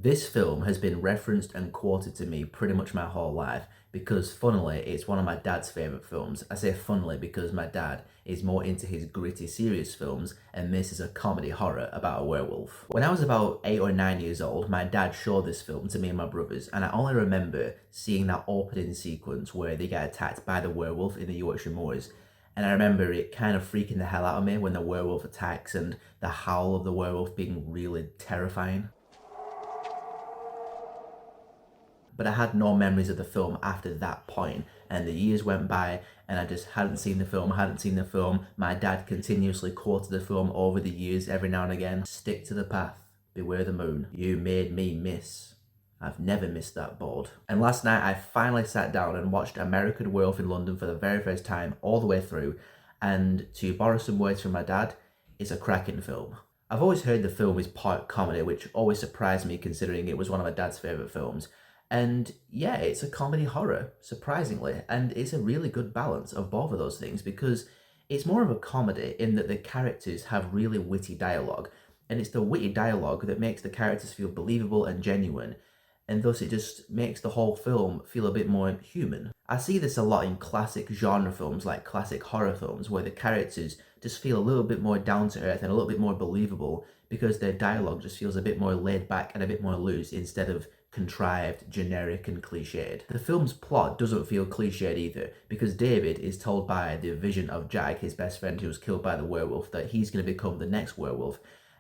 This film has been referenced and quoted to me pretty much my whole life because, funnily, it's one of my dad's favourite films. I say funnily because my dad is more into his gritty, serious films, and this is a comedy horror about a werewolf. When I was about 8 or 9 years old, my dad showed this film to me and my brothers, and I only remember seeing that opening sequence where they get attacked by the werewolf in the Yorkshire Moors. And I remember it kind of freaking the hell out of me when the werewolf attacks and the howl of the werewolf being really terrifying. But I had no memories of the film after that point, and the years went by and I just hadn't seen the film. My dad continuously quoted the film over the years every now and again. Stick to the path, beware the moon. You made me miss. I've never missed that board. And last night I finally sat down and watched American Werewolf in London for the very first time all the way through, and to borrow some words from my dad, it's a cracking film. I've always heard the film is part comedy, which always surprised me considering it was one of my dad's favourite films. And yeah, it's a comedy horror, surprisingly, and it's a really good balance of both of those things because it's more of a comedy in that the characters have really witty dialogue, and it's the witty dialogue that makes the characters feel believable and genuine, and thus it just makes the whole film feel a bit more human. I see this a lot in classic genre films like classic horror films where the characters just feel a little bit more down to earth and a little bit more believable because their dialogue just feels a bit more laid back and a bit more loose instead of contrived, generic and cliched. The film's plot doesn't feel cliched either because David is told by the vision of Jack, his best friend who was killed by the werewolf, that he's going to become the next werewolf.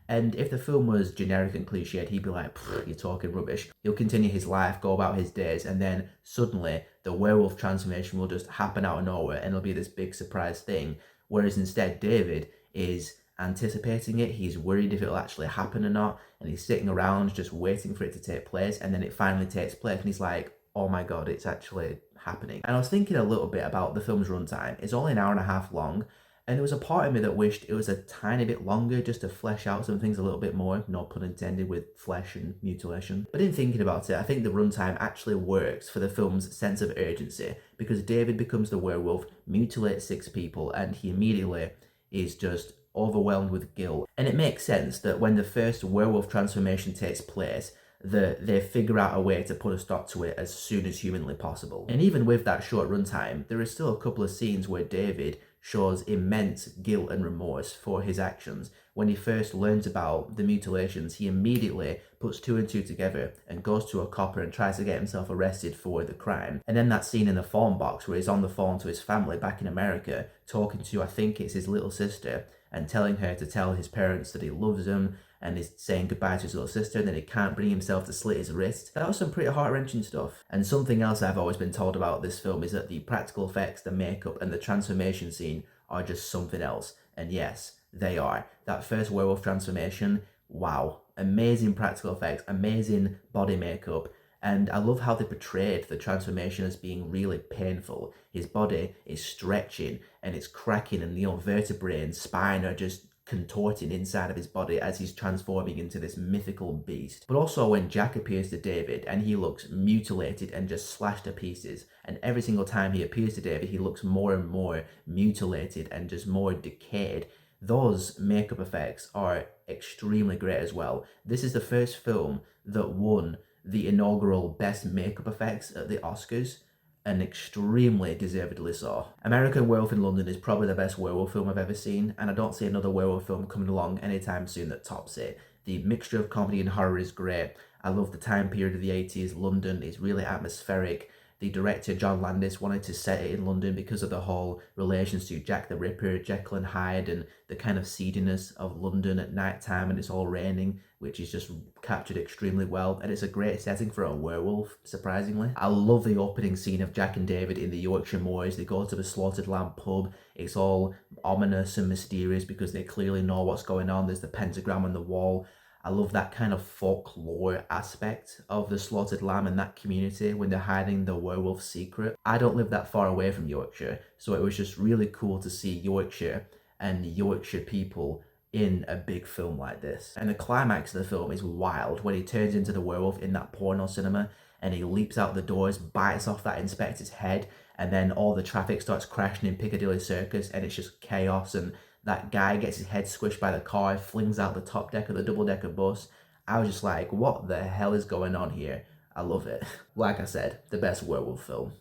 And if the film was generic and cliched, he'd be like, you're talking rubbish. He'll continue his life, go about his days, and then suddenly the werewolf transformation will just happen out of nowhere and it'll be this big surprise thing. Whereas instead, David is anticipating it, he's worried if it'll actually happen or not, and he's sitting around just waiting for it to take place, and then it finally takes place, and he's like, oh my god, it's actually happening. And I was thinking a little bit about the film's runtime. It's only an hour and a half long, and there was a part of me that wished it was a tiny bit longer just to flesh out some things a little bit more, no pun intended with flesh and mutilation. But in thinking about it, I think the runtime actually works for the film's sense of urgency, because David becomes the werewolf, mutilates 6 people, and he immediately is just overwhelmed with guilt. And it makes sense that when the first werewolf transformation takes place, that they figure out a way to put a stop to it as soon as humanly possible. And even with that short runtime, there are still a couple of scenes where David shows immense guilt and remorse for his actions. When he first learns about the mutilations, he immediately puts 2 and 2 together and goes to a copper and tries to get himself arrested for the crime. And then that scene in the phone box where he's on the phone to his family back in America, talking to, I think it's his little sister, and telling her to tell his parents that he loves them, and is saying goodbye to his little sister, and then he can't bring himself to slit his wrist. That was some pretty heart-wrenching stuff. And something else I've always been told about this film is that the practical effects, the makeup, and the transformation scene are just something else. And yes, they are. That first werewolf transformation, wow. Amazing practical effects, amazing body makeup, and I love how they portrayed the transformation as being really painful. His body is stretching and it's cracking, and vertebrae and spine are just contorting inside of his body as he's transforming into this mythical beast. But also when Jack appears to David and he looks mutilated and just slashed to pieces, and every single time he appears to David he looks more and more mutilated and just more decayed. Those makeup effects are extremely great as well. This is the first film that won the inaugural Best Makeup Effects at the Oscars, and extremely deservedly so. American Werewolf in London is probably the best werewolf film I've ever seen, and I don't see another werewolf film coming along anytime soon that tops it. The mixture of comedy and horror is great. I love the time period of the 80s. London is really atmospheric. The director, John Landis, wanted to set it in London because of the whole relations to Jack the Ripper, Jekyll and Hyde, and the kind of seediness of London at night time, and it's all raining, which is just captured extremely well, and it's a great setting for a werewolf, surprisingly. I love the opening scene of Jack and David in the Yorkshire Moors. They go to the Slaughtered Lamb pub. It's all ominous and mysterious because they clearly know what's going on. There's the pentagram on the wall. I love that kind of folklore aspect of the Slaughtered Lamb and that community when they're hiding the werewolf secret. I don't live that far away from Yorkshire, so it was just really cool to see Yorkshire and Yorkshire people in a big film like this. And the climax of the film is wild when he turns into the werewolf in that porno cinema and he leaps out the doors, bites off that inspector's head, and then all the traffic starts crashing in Piccadilly Circus and it's just chaos, and that guy gets his head squished by the car, flings out the top deck of the double-decker bus. I was just like, what the hell is going on here? I love it. Like I said, the best werewolf film.